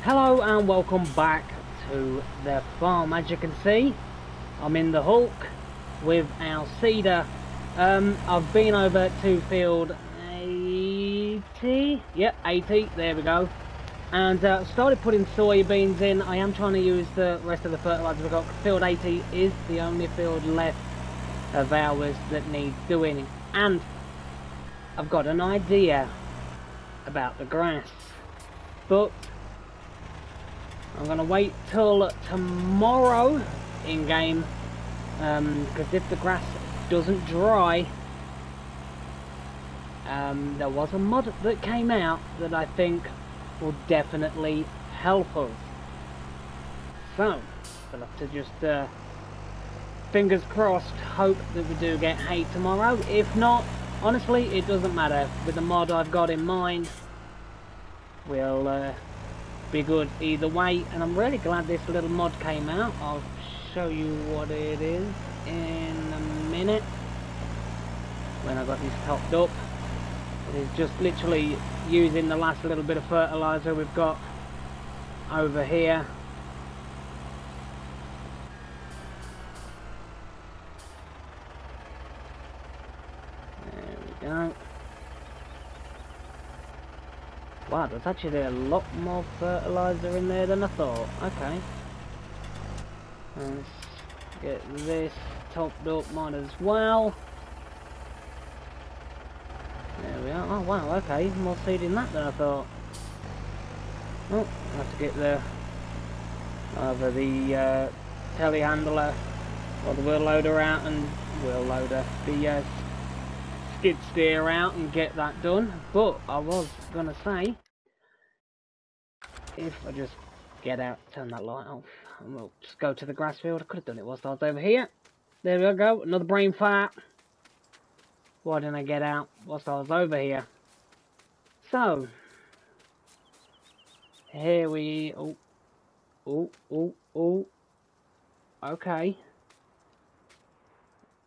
Hello and welcome back to the farm. As you can see, I'm in the Hulk with our seeder. I've been over to field 80, yep, 80, there we go, and started putting soybeans in. I am trying to use the rest of the fertilizer we've got. Field 80 is the only field left of ours that needs doing, and I've got an idea about the grass, but I'm going to wait till tomorrow in game, because if the grass doesn't dry, there was a mod that came out that I think will definitely help us. So, we'll have to just, fingers crossed, hope that we do get hay tomorrow. If not, honestly, it doesn't matter. With the mod I've got in mind, we'll be good either way, and I'm really glad this little mod came out. I'll show you what it is in a minute when I got this topped up. It is just literally using the last little bit of fertilizer we've got over here. There we go. Wow, there's actually a lot more fertilizer in there than I thought. Okay. Let's get this topped up, might as well. There we are. Oh wow, okay, more seed in that than I thought. Oh, I'll have to get the either the telehandler or the wheel loader out, and the skid steer out and get that done. But I was gonna say, if I just get out, turn that light off, and we'll just go to the grass field. I could have done it whilst I was over here. There we go, another brain fart. Why didn't I get out whilst I was over here? So, here we... Oh. Okay.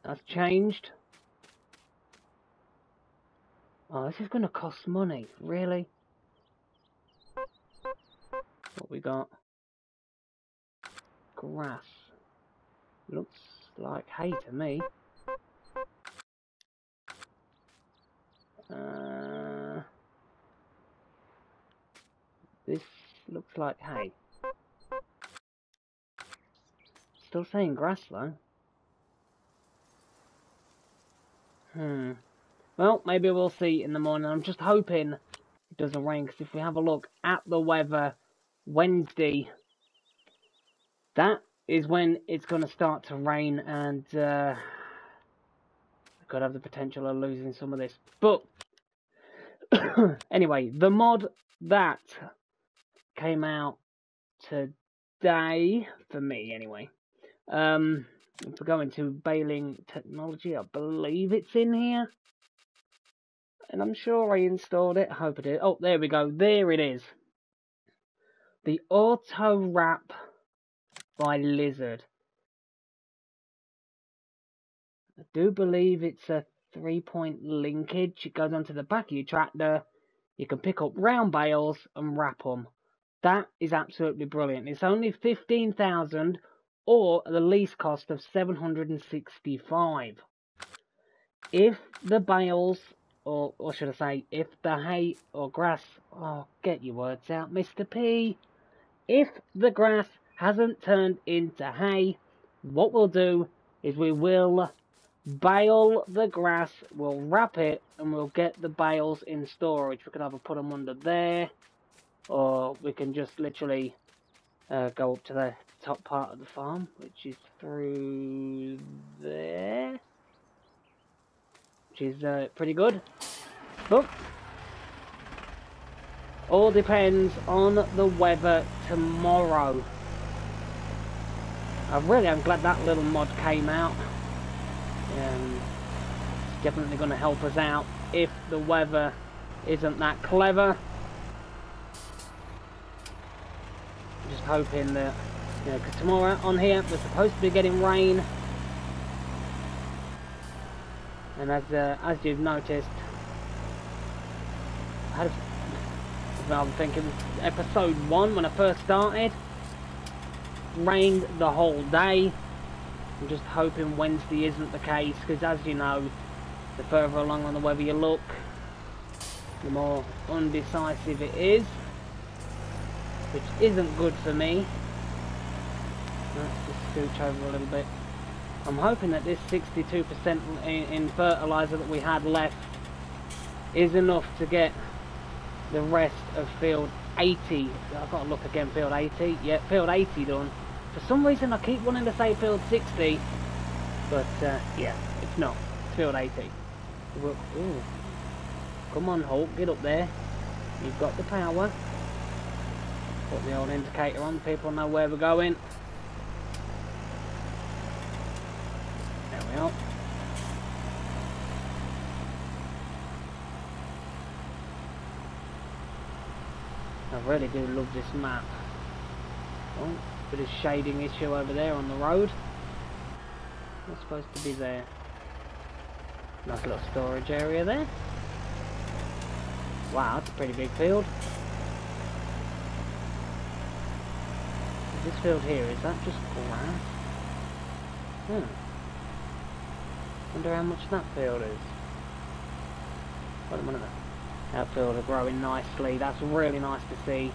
That's changed. Oh, this is going to cost money. Really? What we got? Grass. Looks like hay to me. This looks like hay. Still saying grass though. Well, maybe we'll see in the morning. I'm just hoping it doesn't rain, because if we have a look at the weather, Wednesday, that is when it's going to start to rain, and could have the potential of losing some of this. But anyway, the mod that came out today, for me anyway, if we go into baling technology, I believe it's in here, and I'm sure I installed it. I hope I did. Oh, there we go. There it is. The auto wrap by Lizard. I do believe it's a 3-point linkage. It goes onto the back of your tractor. You can pick up round bales and wrap them. That is absolutely brilliant. It's only 15,000, or the lease cost of 765. If the bales, or should I say, if the hay or grass, oh, get your words out, Mr. P. If the grass hasn't turned into hay, what we'll do is we will bale the grass, we'll wrap it, and we'll get the bales in storage. We could either put them under there, or we can just literally go up to the top part of the farm, which is through there, which is pretty good. But all depends on the weather tomorrow. I really am glad that little mod came out. It's definitely going to help us out if the weather isn't that clever. Just hoping that, you know, because tomorrow on here we're supposed to be getting rain, and as you've noticed, I had a I'm thinking episode 1 when I first started. Rained the whole day. I'm just hoping Wednesday isn't the case, because as you know, the further along on the weather you look, the more undecisive it is, which isn't good for me. Let's just scooch over a little bit. I'm hoping that this 62% in fertilizer that we had left is enough to get the rest of field 80. I've got to look again, field 80. Yeah, field 80 done. For some reason I keep wanting to say field 60, but yeah, it's not. It's field 80. Ooh. Come on, Hulk, get up there. You've got the power. Put the old indicator on, people know where we're going. There we are. I really do love this map. Oh, bit of shading issue over there on the road. Not supposed to be there. Nice little storage area there. Wow, that's a pretty big field. This field here, is that just grass? Wonder how much that field is. Wait a minute. That field are growing nicely. That's really nice to see.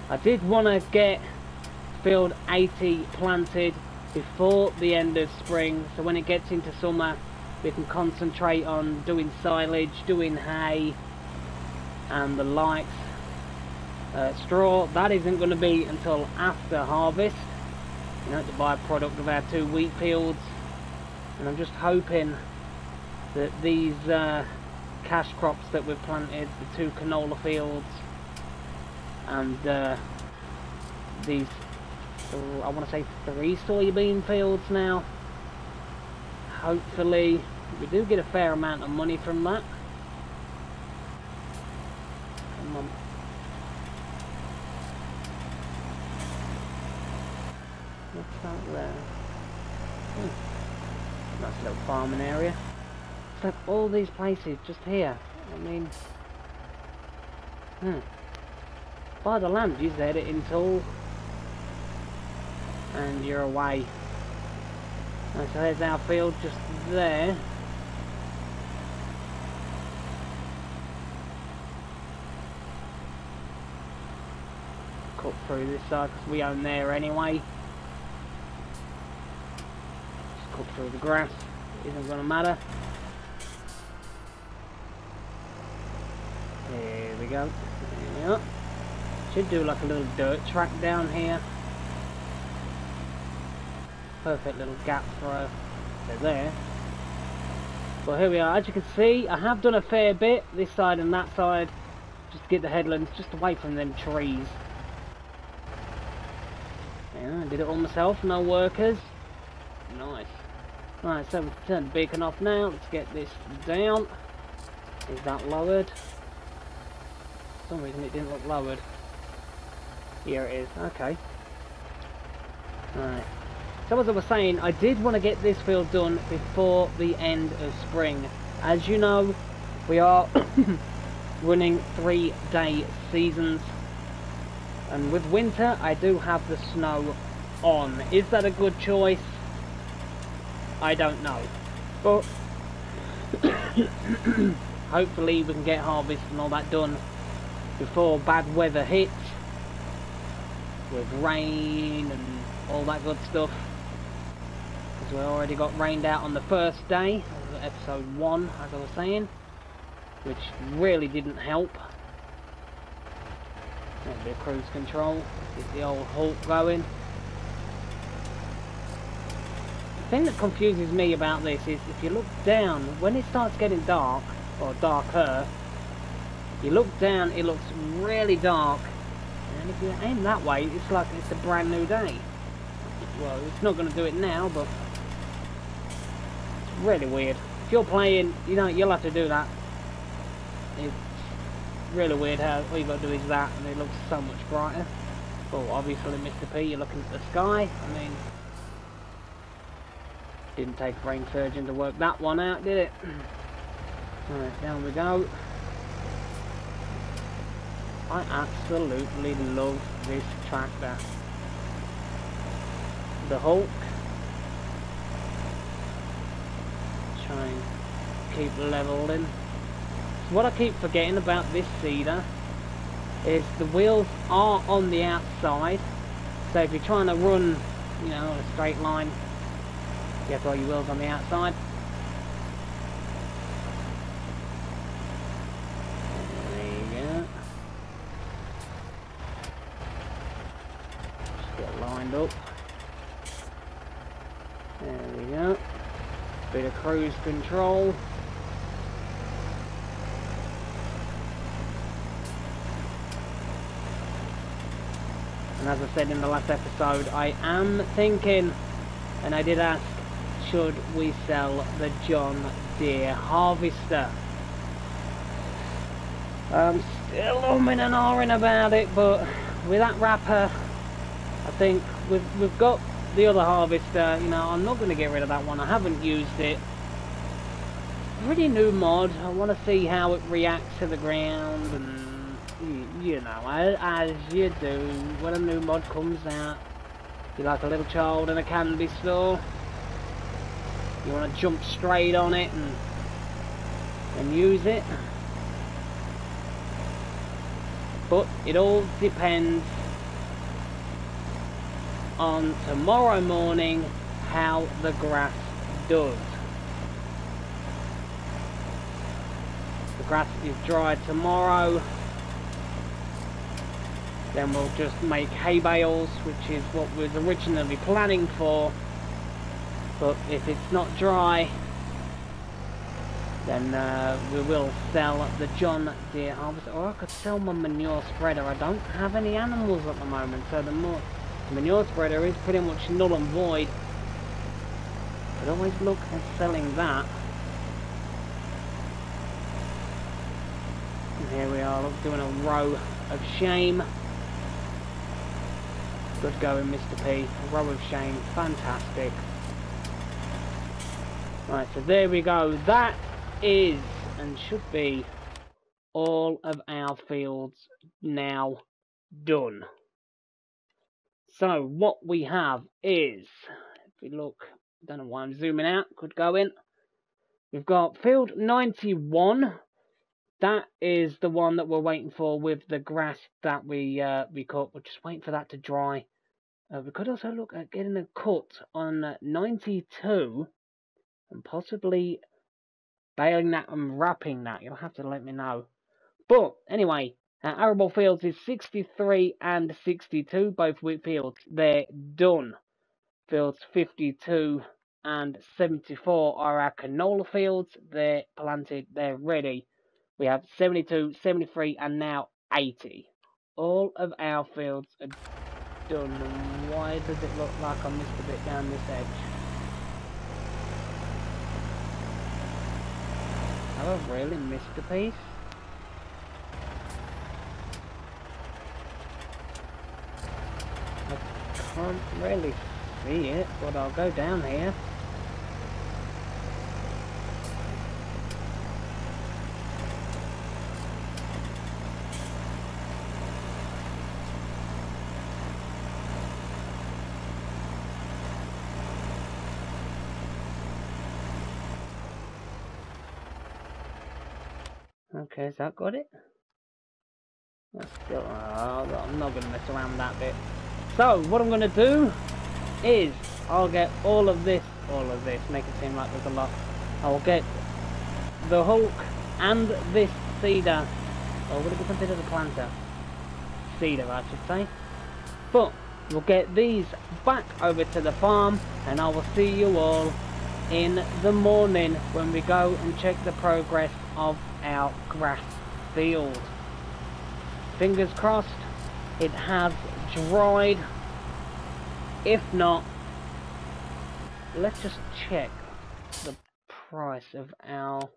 I did want to get field 80 planted before the end of spring, so when it gets into summer we can concentrate on doing silage, doing hay and the likes. Straw, that isn't going to be until after harvest. You know, the byproduct of our 2 wheat fields. And I'm just hoping that these cash crops that we've planted, the 2 canola fields and these, I want to say 3 soybean fields now, hopefully we do get a fair amount of money from that. Come on. What's that there? Nice little farming area. It's like all these places just here. I mean, buy the land, use the editing tool, and you're away. And so there's our field just there. Cut through this side because we own there anyway. Just cut through the grass. Isn't going to matter. There we go. There we are. Should do like a little dirt track down here. Perfect little gap for there. But here we are. As you can see, I have done a fair bit this side and that side, just to get the headlands just away from them trees. Yeah, I did it all myself, no workers. Nice. Right, so we've turned the beacon off now. Let's get this down. Is that lowered? For some reason it didn't look lowered. Here it is. Okay. Right. So as I was saying, I did want to get this field done before the end of spring. As you know, we are running 3-day seasons. And with winter, I do have the snow on. Is that a good choice? I don't know. But hopefully we can get harvest and all that done before bad weather hits. With rain and all that good stuff. Because we already got rained out on the first day of episode 1, as I was saying, which really didn't help. A bit of cruise control, get the old Hulk going. The thing that confuses me about this is if you look down, when it starts getting dark, or darker, you look down, it looks really dark. And if you aim that way, it's like it's a brand new day. Well, it's not going to do it now, but it's really weird. If you're playing, you know, you'll have to do that. It's really weird how all you've got to do is that, and it looks so much brighter. Well, obviously, Mr. P, you're looking at the sky. I mean, didn't take brain surgeon to work that one out, did it? Alright, down we go. I absolutely love this tractor. The Hulk. Try and keep leveling. So what I keep forgetting about this seeder is the wheels are on the outside. So if you're trying to run, you know, a straight line, you have to have your wheels on the outside. There you go. Just get lined up. There we go. Bit of cruise control. And as I said in the last episode, I am thinking, and I did ask, should we sell the John Deere Harvester? I'm still umming and ahhing about it, but with that wrapper, I think we've got the other harvester. You know, I'm not going to get rid of that one. I haven't used it. Pretty new mod. I want to see how it reacts to the ground, and you know, as you do when a new mod comes out. You're like a little child in a candy store. You want to jump straight on it and use it. But it all depends on tomorrow morning how the grass does. The grass is dry tomorrow, then we'll just make hay bales, which is what we was originally planning for. But if it's not dry, then we will sell the John Deere Harvester, or I could sell my manure spreader. I don't have any animals at the moment, so the manure spreader is pretty much null and void. I'd always look at selling that. And here we are, look, doing a row of shame. Good going, Mr. P. A row of shame, fantastic. Right, so there we go. That is and should be all of our fields now done. So what we have is, if we look, don't know why I'm zooming out, could go in. We've got field 91. That is the one that we're waiting for with the grass that we cut. We're just waiting for that to dry. We could also look at getting a cut on 92 and possibly baling that and wrapping that. You'll have to let me know. But anyway, arable fields is 63 and 62, both wheat fields. They're done. Fields 52 and 74 are our canola fields. They're planted, they're ready. We have 72, 73 and now 80. All of our fields are done. And why does it look like I missed a bit down this edge? Have I really missed a piece? I can't really see it, but I'll go down here. Okay, has that got it? That's still, I'm not going to mess around with that bit. So, what I'm going to do is, I'll get all of this, make it seem like there's a lot. I'll get the Hulk and this seeder, or would it be considered a planter? Seeder, I should say. But, we'll get these back over to the farm, and I will see you all in the morning when we go and check the progress of our grass field. Fingers crossed it has dried. If not, let's just check the price of our,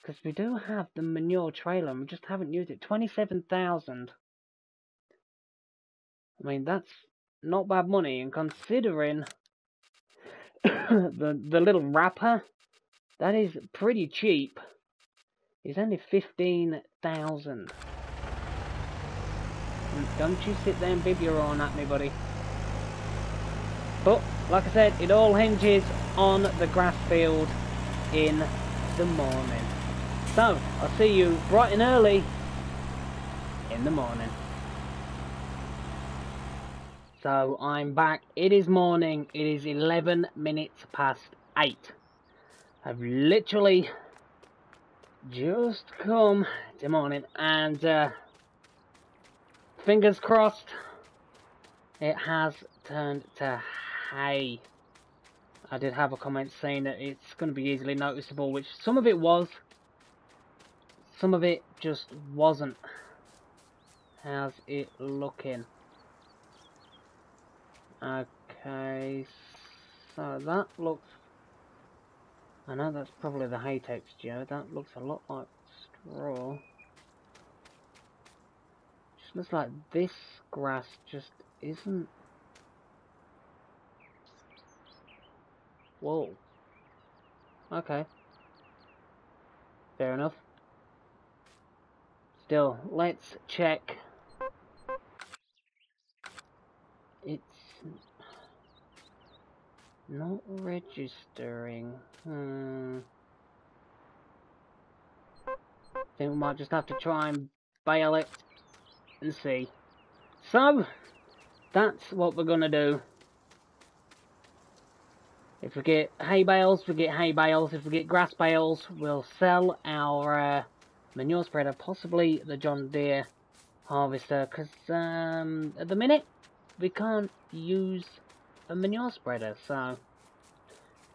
because we do have the manure trailer and we just haven't used it. 27,000. I mean, that's not bad money, and considering the little wrapper, that is pretty cheap. It's only 15,000. Don't you sit there and bib your horn at me, buddy. But, like I said, it all hinges on the grass field in the morning. So, I'll see you bright and early in the morning. So, I'm back. It is morning. It is 11 minutes past 8. I've literally just come to morning and fingers crossed it has turned to hay. I did have a comment saying that it's going to be easily noticeable, which some of it was, some of it just wasn't. How's it looking? Okay, so that looks, I know that's probably the hay texture, that looks a lot like straw. Just looks like this grass just isn't. Whoa. Okay. Fair enough. Still, let's check. It's not registering. Think we might just have to try and bail it and see. So, that's what we're gonna do. If we get hay bales, we get hay bales. If we get grass bales, we'll sell our manure spreader, possibly the John Deere harvester, because at the minute we can't use a manure spreader, so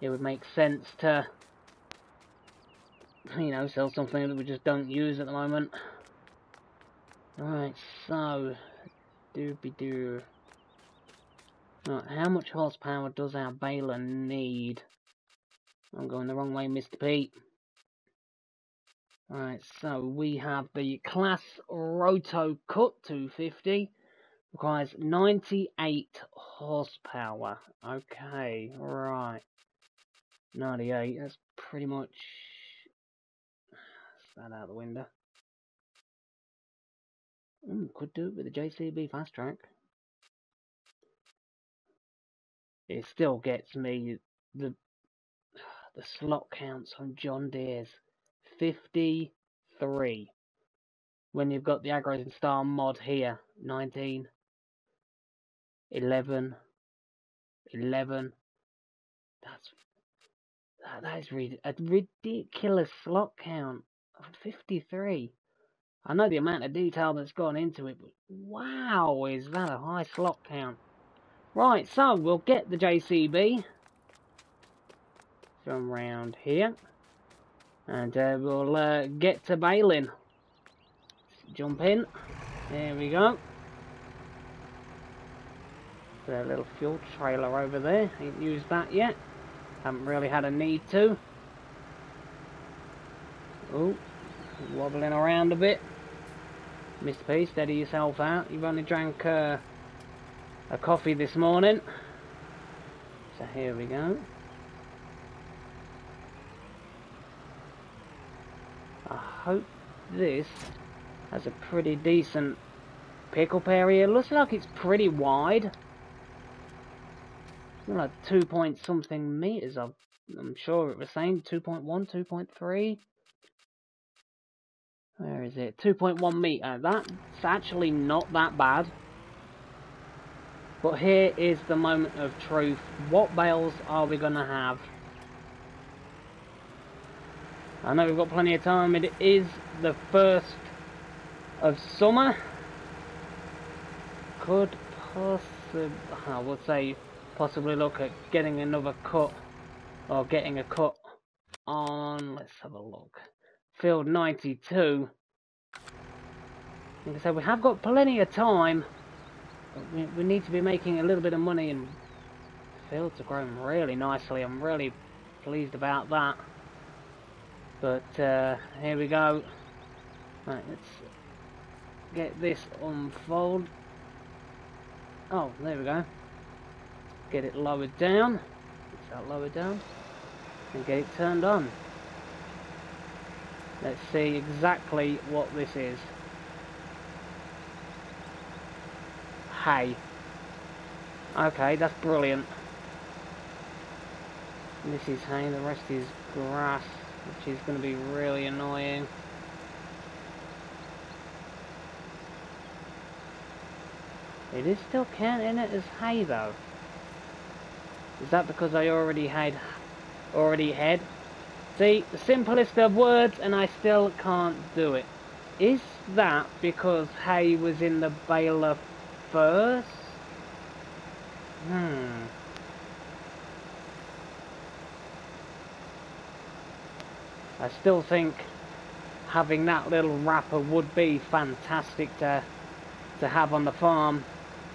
it would make sense to, you know, sell something that we just don't use at the moment. Alright, so doobie-doo. Right, how much horsepower does our baler need? I'm going the wrong way, Mr. Pete. Alright, so we have the Class Roto Cut 250. Requires 98 horsepower. Okay, right. 98, that's pretty much... That's that out the window. Could do it with the JCB Fast Track. It still gets me the slot counts on John Deere's 53. When you've got the Agros and Star mod here, 19, 11, 11. That is a ridiculous slot count of 53. I know the amount of detail that's gone into it, but wow, is that a high slot count. Right, so we'll get the JCB from round here, and we'll get to baling. Jump in. There we go. The little fuel trailer over there. Ain't used that yet. Haven't really had a need to. Oh, wobbling around a bit. Mr. P, steady yourself out. You've only drank a coffee this morning. So here we go. I hope this has a pretty decent pickup area. Looks like it's pretty wide. Like 2 point something meters. I'm sure it was saying 2.1, 2.3. Where is it? 2.1 meter. That's actually not that bad. But here is the moment of truth. What bales are we going to have? I know we've got plenty of time. It is the 1st of summer. Could possibly, I would say, possibly look at getting another cut, or getting a cut on, let's have a look, field 92. Like I said, we have got plenty of time, but we need to be making a little bit of money, and the fields are growing really nicely. I'm really pleased about that. But here we go. Right, let's get this unfold. Oh, there we go. Get it lowered down. Get that lowered down. And get it turned on. Let's see exactly what this is. hay. Okay, that's brilliant. This is hay, the rest is grass, which is going to be really annoying. It is still counting it as hay though. Is that because I already had? See, the simplest of words and I still can't do it. Is that because hay was in the baler first? I still think having that little wrapper would be fantastic to have on the farm.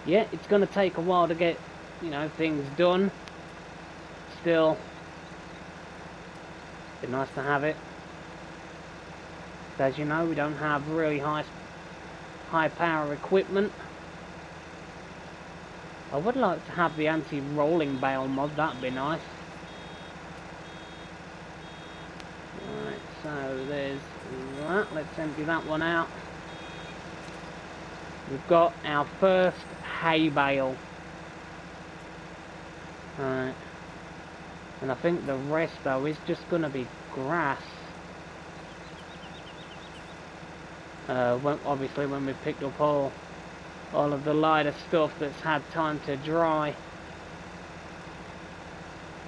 Yeah, it's going to take a while to get, you know, things done. Still, be nice to have it. As you know, we don't have really high power equipment. I would like to have the anti-rolling bale mod, that'd be nice. Right, so there's that. Let's empty that one out. We've got our first hay bale. Right. And I think the rest though is just going to be grass. Obviously when we picked up all of the lighter stuff that's had time to dry.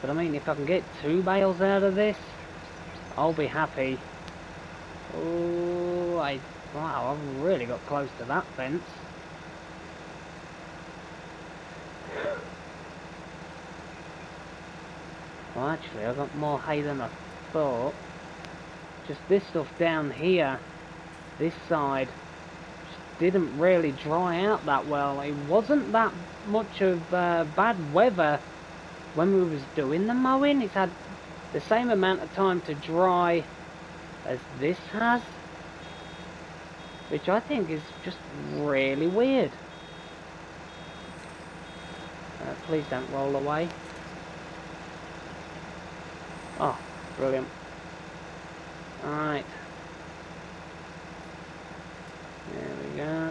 But I mean, if I can get 2 bales out of this, I'll be happy. Oh, wow, I've really got close to that fence. Well, actually, I got more hay than I thought. Just this stuff down here, this side, just didn't really dry out that well. It wasn't that much of bad weather when we was doing the mowing. It's had the same amount of time to dry as this has, which I think is just really weird. Please don't roll away. Oh, brilliant. Alright. There we go.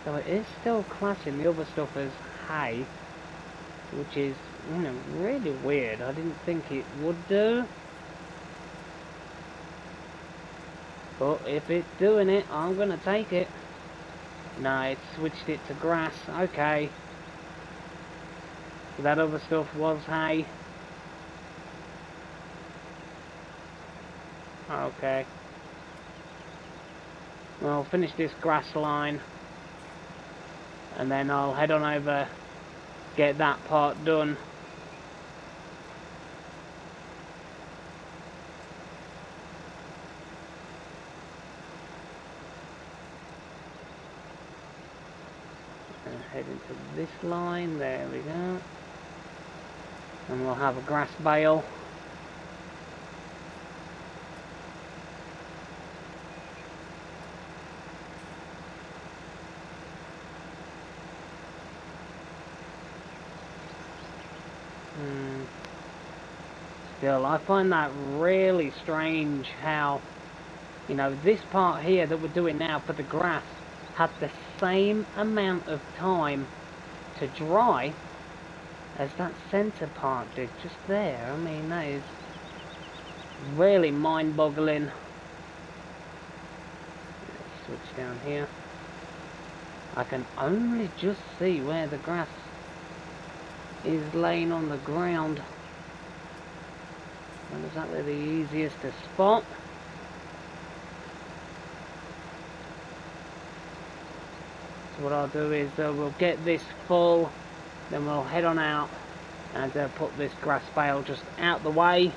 So it is still classing the other stuff as hay, which is, you know, really weird. I didn't think it would do. But if it's doing it, I'm gonna take it. No, it switched it to grass. Okay. So that other stuff was hay. Okay. Well, I'll finish this grass line. And then I'll head on over, get that part done. And head into this line, there we go. And we'll have a grass bale. Still, I find that really strange how, you know, this part here that we're doing now for the grass had the same amount of time to dry as that centre part did just there. I mean, that is really mind-boggling. Let's switch down here. I can only just see where the grass is laying on the ground. Not exactly the easiest to spot. So what I'll do is we'll get this full, then we'll head on out and put this grass bale just out the way.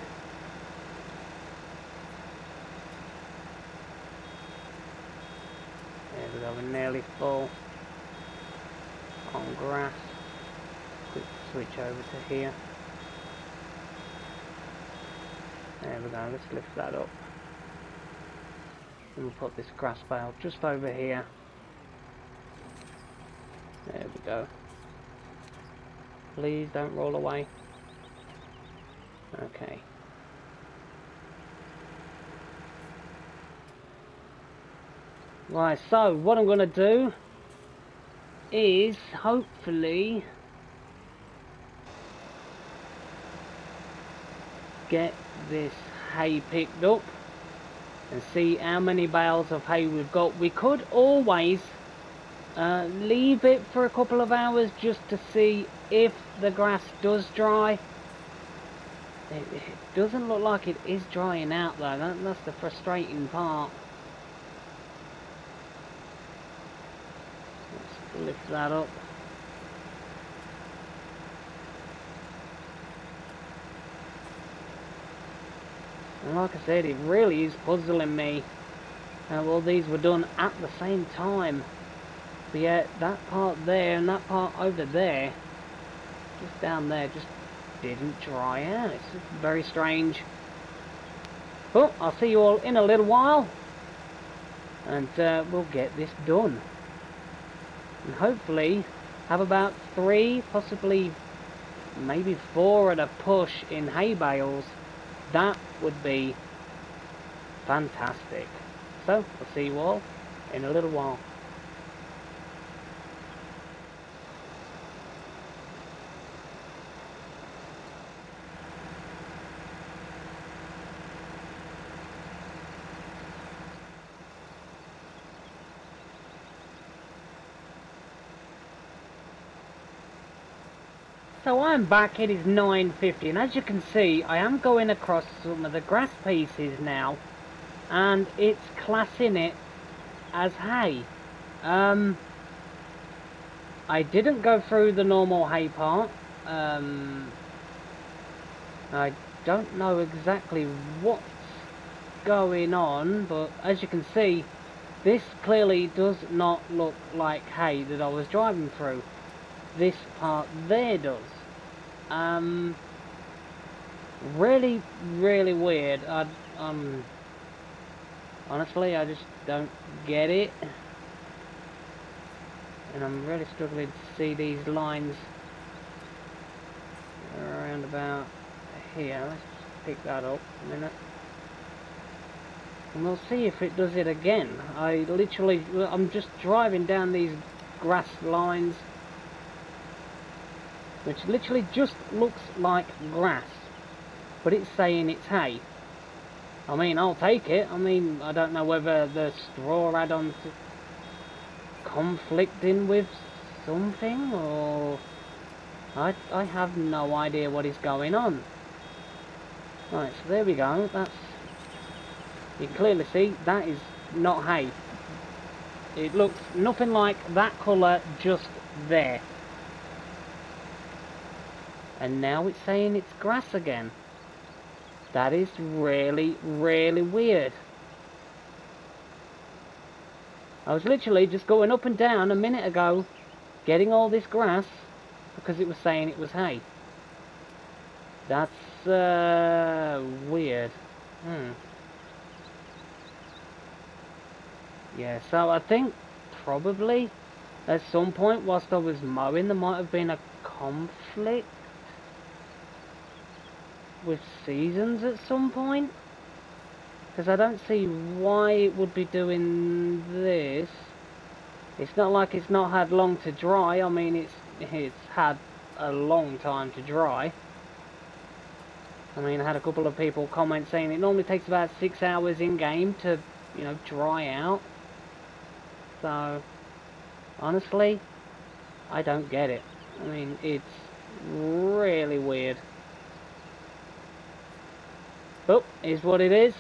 There we go, we're nearly full on grass. Quick switch over to here. There we go, let's lift that up. And we'll put this grass bale just over here. There we go. Please don't roll away. Okay. Right, so what I'm going to do is hopefully get this hay picked up and see how many bales of hay we've got. We could always leave it for a couple of hours just to see if the grass does dry. It doesn't look like it is drying out though. That's the frustrating part. Let's lift that up. And like I said, it really is puzzling me. Well, these were done at the same time. But yeah, that part there and that part over there, just down there, just didn't dry out. It's very strange. But I'll see you all in a little while. And we'll get this done. And hopefully have about 3, possibly maybe 4 at a push in hay bales. That would be fantastic. So I'll see you all in a little while. So I'm back, it is 9:50, and as you can see, I am going across some of the grass pieces now, and it's classing it as hay. I didn't go through the normal hay part. I don't know exactly what's going on, but as you can see, this clearly does not look like hay that I was driving through. This part there does. Really weird. Honestly, I just don't get it, and I'm really struggling to see these lines around about here. Let's just pick that up a minute, and we'll see if it does it again. I'm just driving down these grass lines, which literally just looks like grass, but it's saying it's hay. I mean, I'll take it. I mean, I don't know whether the straw add-on's conflicting with something, or I have no idea what is going on. Right, so there we go. You can clearly see that is not hay. It looks nothing like that colour just there. And now it's saying it's grass again. That is really weird. I was literally just going up and down a minute ago, getting all this grass, because it was saying it was hay. That's weird. Yeah, so I think probably at some point whilst I was mowing there might have been a conflict with seasons at some point, because I don't see why it would be doing this. It's not like it's not had long to dry. I mean, it's had a long time to dry. I mean, I had a couple of people comment saying it normally takes about 6 hours in game to, you know, dry out. So honestly, I don't get it. I mean, it's really weird. But is what it is.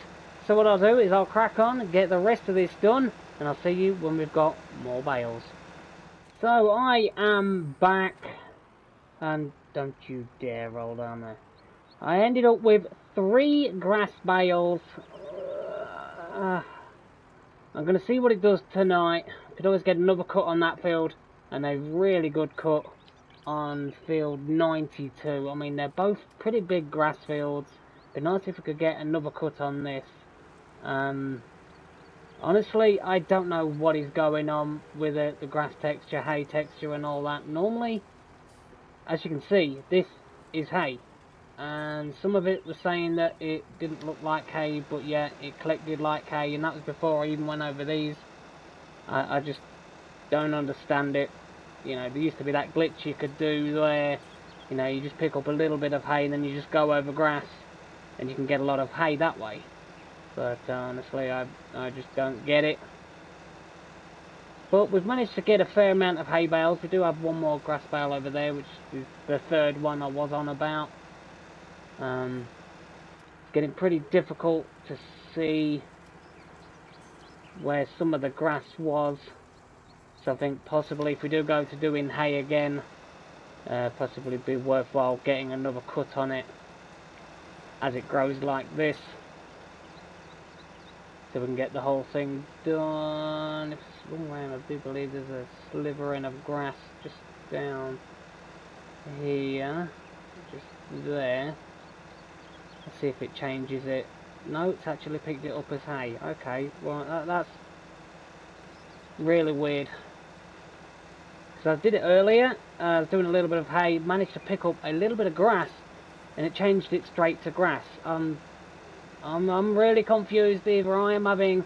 So what I'll do is I'll crack on and get the rest of this done, and I'll see you when we've got more bales. So I am back, and don't you dare roll down there. I ended up with 3 grass bales. I'm going to see what it does tonight. Could always get another cut on that field, and a really good cut on field 92. I mean, they're both pretty big grass fields. It'd be nice if we could get another cut on this. Honestly, I don't know what is going on with the grass texture, hay texture and all that. Normally, as you can see, this is hay. And some of it was saying that it didn't look like hay, but yeah, it collected like hay, and that was before I even went over these. I just don't understand it. You know, there used to be that glitch you could do where, you know, you just pick up a little bit of hay and then you just go over grass and you can get a lot of hay that way. But honestly, I just don't get it. But we've managed to get a fair amount of hay bales. We do have one more grass bale over there, which is the third one I was on about. It's getting pretty difficult to see where some of the grass was. So I think possibly if we do go to doing hay again, possibly be worthwhile getting another cut on it as it grows like this. So we can get the whole thing done. If it's wrong round, I do believe there's a slivering of grass just down here, just there. Let's see if it changes it. No, it's actually picked it up as hay. Okay, well that's really weird. So I did it earlier. I was doing a little bit of hay, managed to pick up a little bit of grass, and it changed it straight to grass. I'm really confused either. I am having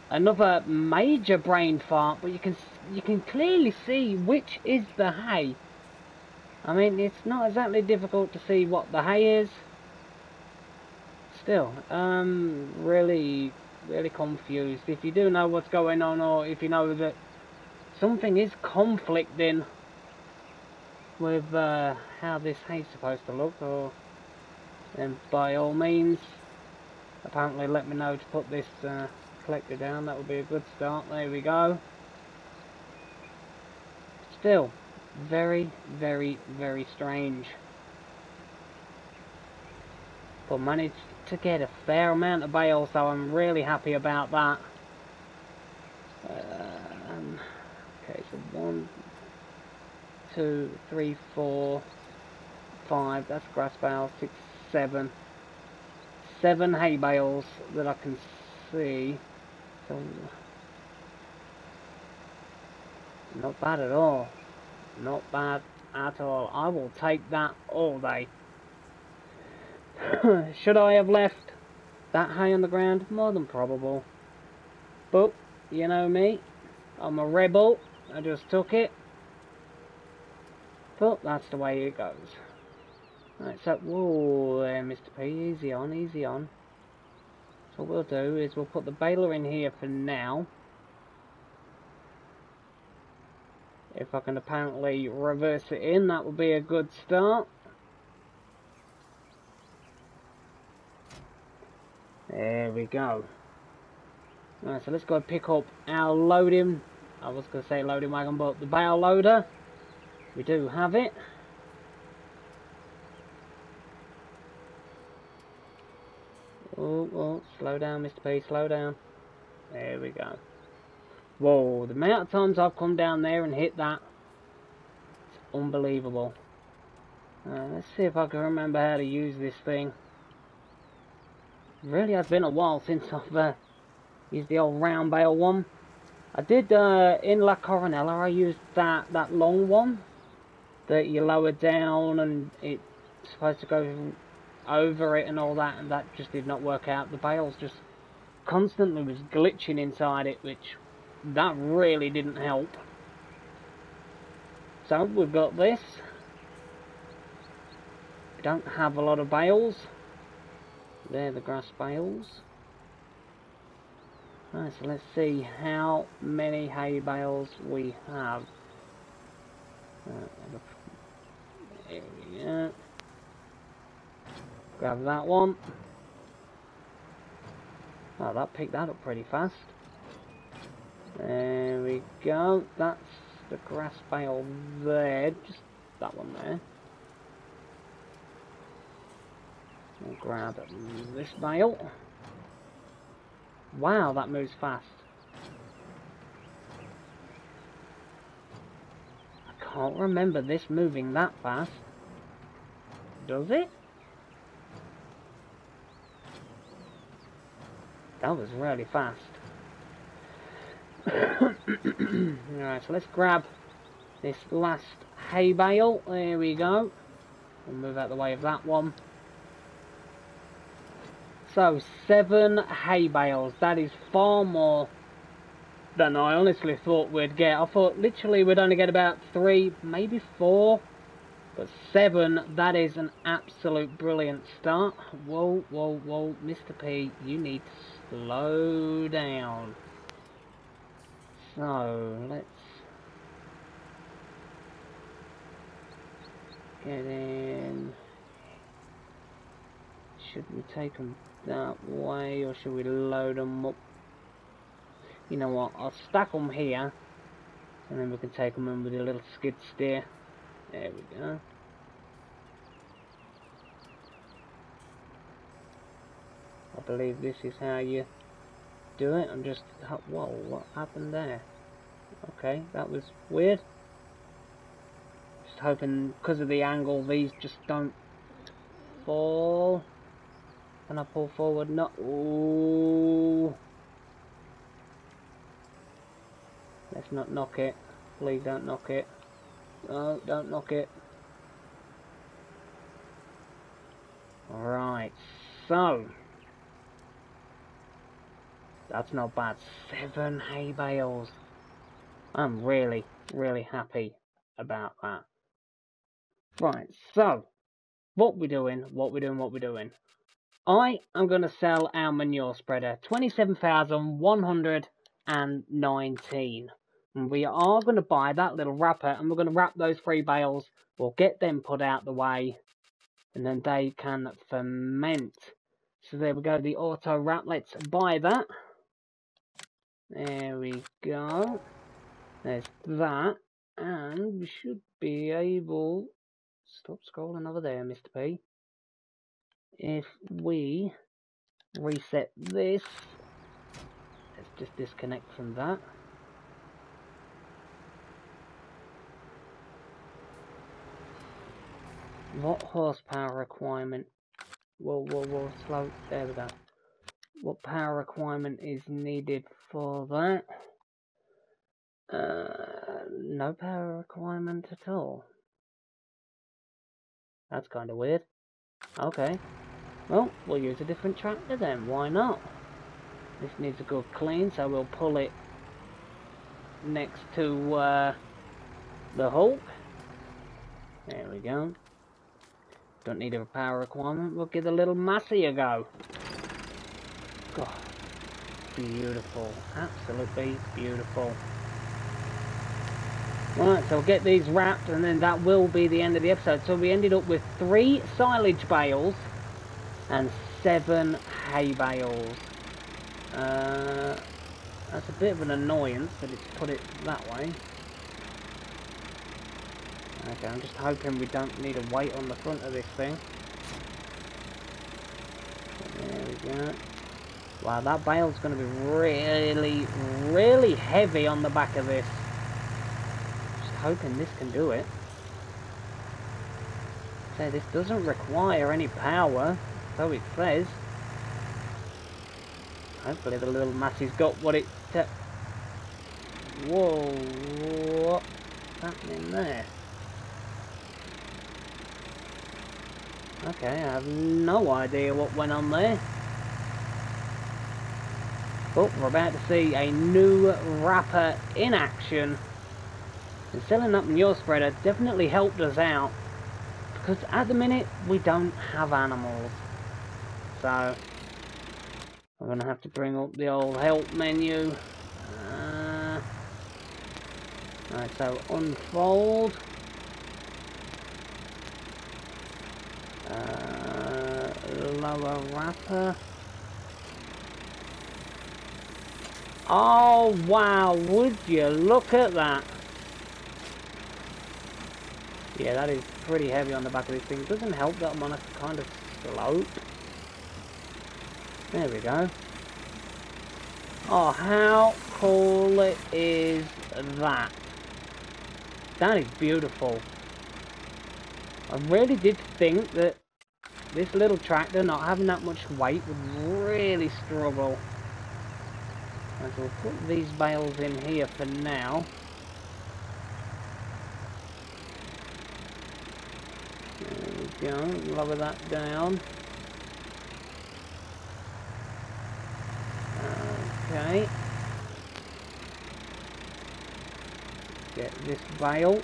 another major brain fart, but you can clearly see which is the hay. I mean, it's not exactly difficult to see what the hay is. Still, really confused. If you do know what's going on, or if you know that something is conflicting with how this hay's supposed to look, or then by all means, apparently let me know to put this collector down. That would be a good start. There we go. Still, very strange. But managed to get a fair amount of bales, so I'm really happy about that. Okay, so 1, 2, 3, 4, 5. That's grass bales. 6, 7. 7 hay bales that I can see. So not bad at all. Not bad at all. I will take that all day. Should I have left that hay on the ground? More than probable. But, you know me, I'm a rebel. I just took it. But that's the way it goes. Right, so, whoa there, Mr. P, easy on, easy on. So what we'll do is we'll put the baler in here for now. If I can apparently reverse it in, that will be a good start. There we go. Right, so let's go pick up our loading. I was going to say loading wagon, but the bale loader. We do have it. Oh, slow down, Mr. P, slow down. There we go. Whoa, the amount of times I've come down there and hit that, it's unbelievable. Let's see if I can remember how to use this thing. It really has been a while since I've used the old round bale one. I did in La Coronella. I used that long one that you lower down and it's supposed to go over it and all that, and that just did not work out. The bales just constantly was glitching inside it, which that really didn't help. So we've got this. We don't have a lot of bales. They're the grass bales. Right, so let's see how many hay bales we have. There we go. Grab that one. Oh, that picked that up pretty fast. There we go. That's the grass bale there. Just that one there. We'll grab this bale. Wow, that moves fast. I can't remember this moving that fast. Does it? That was really fast. Alright, so let's grab this last hay bale. There we go. We'll move out the way of that one. So, 7 hay bales. That is far more than I honestly thought we'd get. I thought literally we'd only get about 3, maybe 4. But 7, that is an absolute brilliant start. Whoa, whoa, whoa, Mr. P, you need to slow down. So, let's get in. Should we take them that way, or should we load them up? You know what, I'll stack them here, and then we can take them in with a little skid steer. There we go. I believe this is how you do it. I'm just... Whoa, what happened there? Okay, that was weird. Just hoping, because of the angle, these just don't fall. Can I pull forward? No. Ooh. Let's not knock it. Please don't knock it. No, don't knock it. Alright, so... That's not bad. 7 hay bales. I'm really, really happy about that. Right, so... What we doing? I am going to sell our manure spreader. 27,119. And we are going to buy that little wrapper, and we're going to wrap those 3 bales. We'll get them put out the way, and then they can ferment. So there we go, the auto wrap. Let's buy that. There we go. There's that. And we should be able... Stop scrolling over there, Mr. P. If we reset this, let's just disconnect from that. What horsepower requirement? Whoa, slow. There we go. What power requirement is needed for that? No power requirement at all. That's kind of weird. Okay. Well, we'll use a different tractor then. Why not? This needs a good clean, so we'll pull it next to the Hulk. There we go. Don't need a power requirement. We'll give the little Massey a go. God, beautiful. Absolutely beautiful. Right, so we'll get these wrapped, and then that will be the end of the episode. So we ended up with 3 silage bales and 7 hay bales. That's a bit of an annoyance that it's put it that way. Okay, I'm just hoping we don't need a weight on the front of this thing. There we go. Wow, that bale's going to be really, really heavy on the back of this. Just hoping this can do it. So this doesn't require any power, so it says. Hopefully the little Massey's got what it... Whoa, what's happening there? Okay, I have no idea what went on there. But we're about to see a new wrapper in action. And selling that manure spreader definitely helped us out. Because at the minute, we don't have animals. So, I'm going to have to bring up the old help menu. Right, so unfold. Lower wrapper. Oh wow, would you look at that? Yeah, that is pretty heavy on the back of this thing. It doesn't help that I'm on a kind of slope. There we go. Oh, how cool is that? That is beautiful. I really did think that this little tractor, not having that much weight, would really struggle. And so we'll put these bales in here for now. There we go, lower that down. Okay. Get this bale.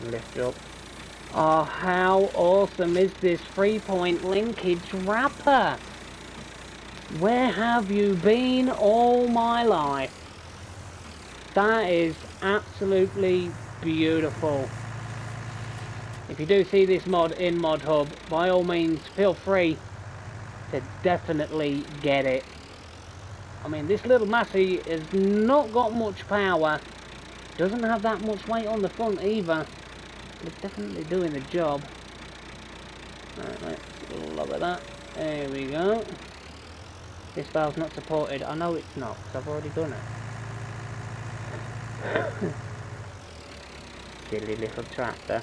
Lift up. Oh, how awesome is this 3-point linkage wrapper? Where have you been all my life? That is absolutely beautiful. If you do see this mod in Mod Hub, by all means feel free to definitely get it. I mean, this little Massey has not got much power, doesn't have that much weight on the front either. It's definitely doing the job. Alright, let's look at that. There we go. This valve's not supported. I know it's not, because I've already done it. Silly little tractor.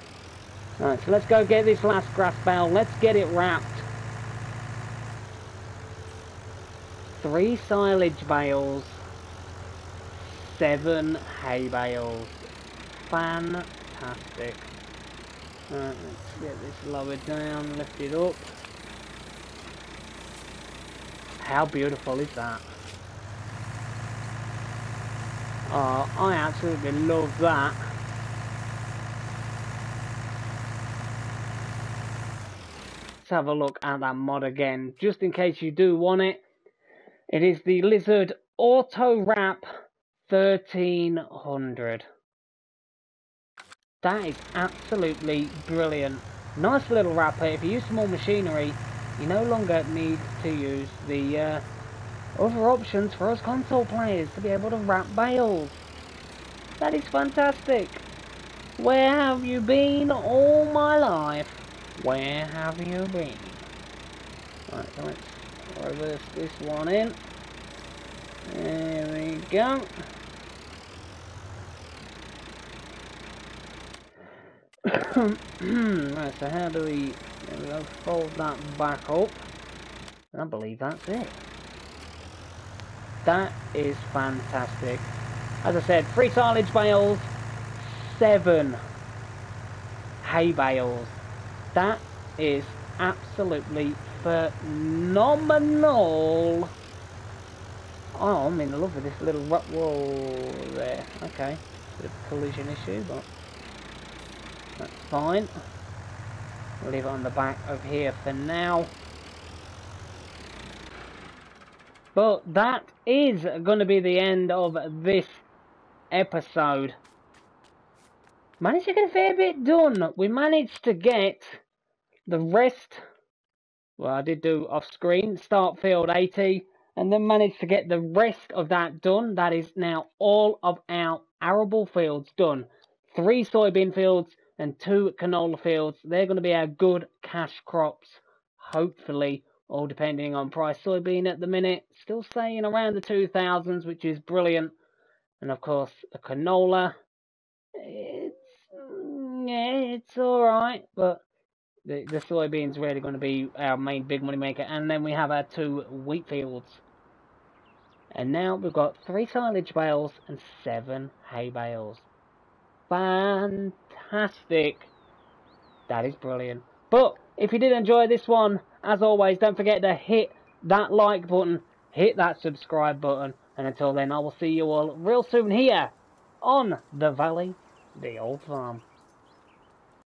Alright, so let's go get this last grass bale. Let's get it wrapped. 3 silage bales. 7 hay bales. Fantastic. Alright, let's get this lowered down, lift it up. How beautiful is that? Oh, I absolutely love that. Let's have a look at that mod again, just in case you do want it. It is the Lizard Auto Wrap 1300. That is absolutely brilliant. Nice little wrapper. If you use small machinery, you no longer need to use the other options for us console players to be able to wrap bales. That is fantastic. Where have you been all my life? Where have you been? Right, so let's reverse this one in. There we go. Right, so how do we, there we go, fold that back up. I believe that's it. That is fantastic. As I said, 3 silage bales, 7 hay bales. That is absolutely phenomenal. Oh, I'm in love with this little whoa there. Okay, bit of a collision issue, but that's fine. We'll leave it on the back of here for now. But that is going to be the end of this episode. Managed to get a fair bit done. We managed to get the rest. Well, I did do off screen, start field 80, and then managed to get the rest of that done. That is now all of our arable fields done. 3 soybean fields and 2 canola fields. They're going to be our good cash crops, hopefully, all depending on price. Soybean at the minute, still staying around the 2000s, which is brilliant. And of course, the canola, it's alright, but the soybean's really going to be our main big money maker. And then we have our 2 wheat fields. And now we've got 3 silage bales and 7 hay bales. Fantastic. That is brilliant. But if you did enjoy this one, as always, don't forget to hit that like button, hit that subscribe button, and until then, I will see you all real soon here on the Valley, the Old Farm.